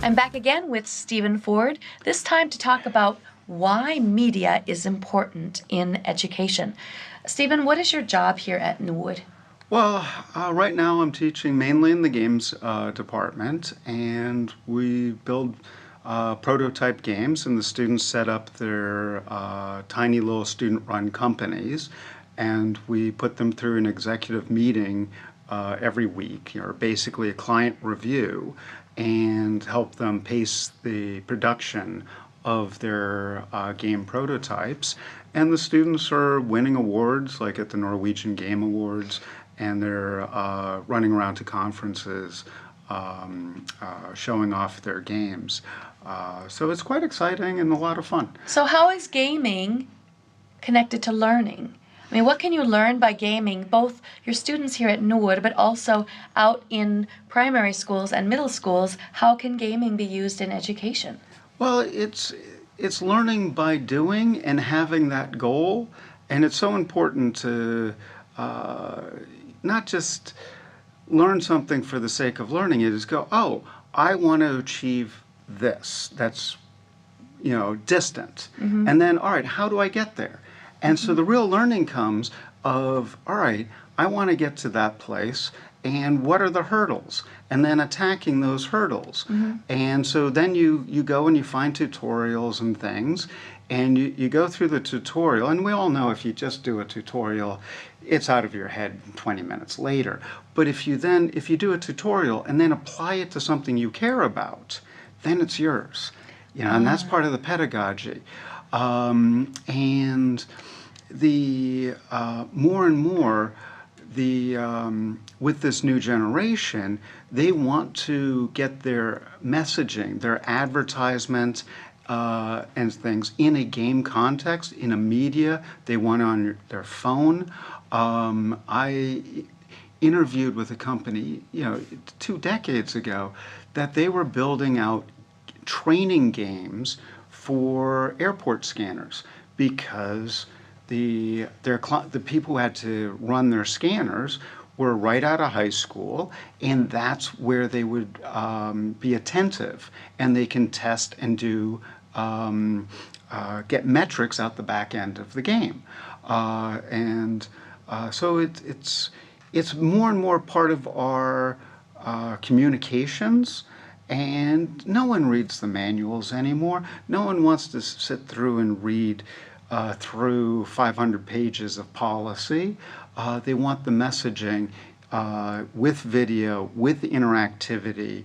I'm back again with Stephen Ford, this time to talk about why media is important in education. Stephen, what is your job here at Newwood? Well, right now I'm teaching mainly in the games department, and we build prototype games, and the students set up their tiny little student-run companies, and we put them through an executive meeting every week, or basically a client review, and help them pace the production of their game prototypes. And the students are winning awards, like at the Norwegian Game Awards, and they're running around to conferences showing off their games. So it's quite exciting and a lot of fun. So how is gaming connected to learning? I mean, what can you learn by gaming, both your students here at Newwood, but also out in primary schools and middle schools? How can gaming be used in education? Well, it's learning by doing and having that goal, and it's so important to not just learn something for the sake of learning it, is go, oh, I want to achieve this. That's, distant. And then, all right, how do I get there? And so the real learning comes of, all right, I want to get to that place, and what are the hurdles? And then attacking those hurdles. And so then you go and you find tutorials and things, and you go through the tutorial, and we all know if you just do a tutorial, it's out of your head 20 minutes later. But if you do a tutorial and then apply it to something you care about, then it's yours. And that's part of the pedagogy. And the more and more, with this new generation, they want to get their messaging, their advertisement, and things in a game context, in a media. They want it on their phone. I interviewed with a company, 2 decades ago, that they were building out training games for airport scanners, because the people who had to run their scanners were right out of high school, and that's where they would be attentive, and they can test and do get metrics out the back end of the game, so it's more and more part of our communications. And no one reads the manuals anymore. No one wants to sit through and read through 500 pages of policy. They want the messaging with video, with interactivity,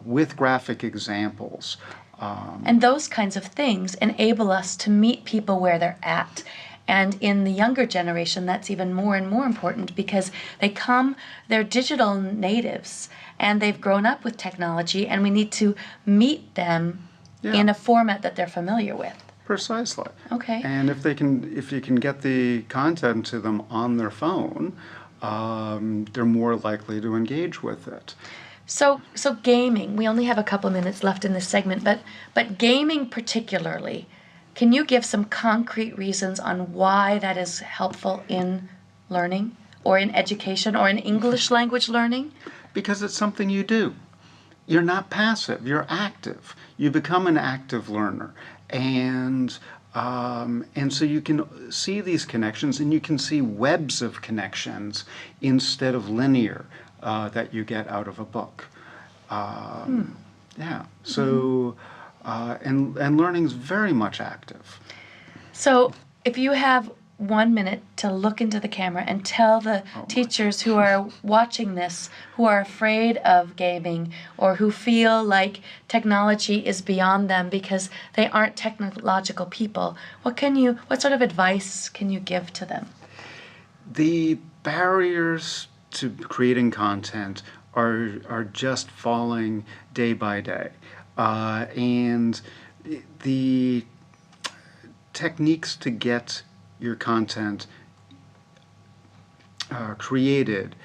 with graphic examples. And those kinds of things enable us to meet people where they're at. And in the younger generation, that's even more and more important, because they're digital natives, and they've grown up with technology, and we need to meet them in a format that they're familiar with. Precisely. Okay. And if you can get the content to them on their phone, they're more likely to engage with it. So gaming, we only have a couple minutes left in this segment, but gaming particularly, can you give some concrete reasons on why that is helpful in learning, or in education, or in English language learning? Because it's something you do. You're not passive, you're active. You become an active learner. And so you can see these connections, and you can see webs of connections instead of linear that you get out of a book. Yeah, so, and learning is very much active. So if you have 1 minute to look into the camera and tell the teachers who are watching this, who are afraid of gaming, or who feel like technology is beyond them because they aren't technological people, what sort of advice can you give to them? The barriers to creating content are just falling day by day. And the techniques to get your content created.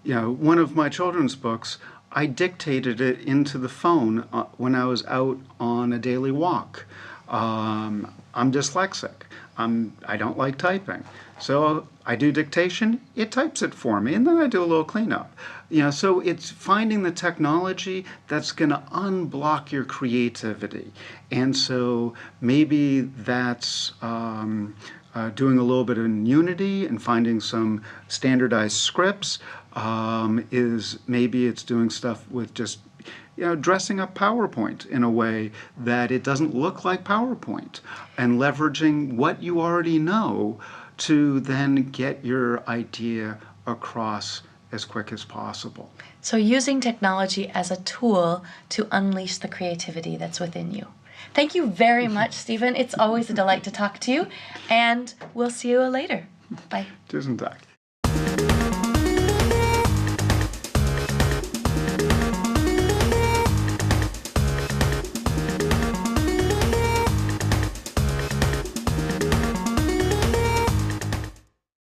One of my children's books, I dictated it into the phone when I was out on a daily walk. I'm dyslexic. I don't like typing. So I do dictation, it types it for me, and then I do a little cleanup. So it's finding the technology that's going to unblock your creativity. And so maybe that's doing a little bit in Unity and finding some standardized scripts. Is maybe it's doing stuff with just dressing up PowerPoint in a way that it doesn't look like PowerPoint, and leveraging what you already know to then get your idea across as quick as possible. So using technology as a tool to unleash the creativity that's within you. Thank you very much, Stephen. It's always a delight to talk to you, and we'll see you later. Bye. Tusen tack.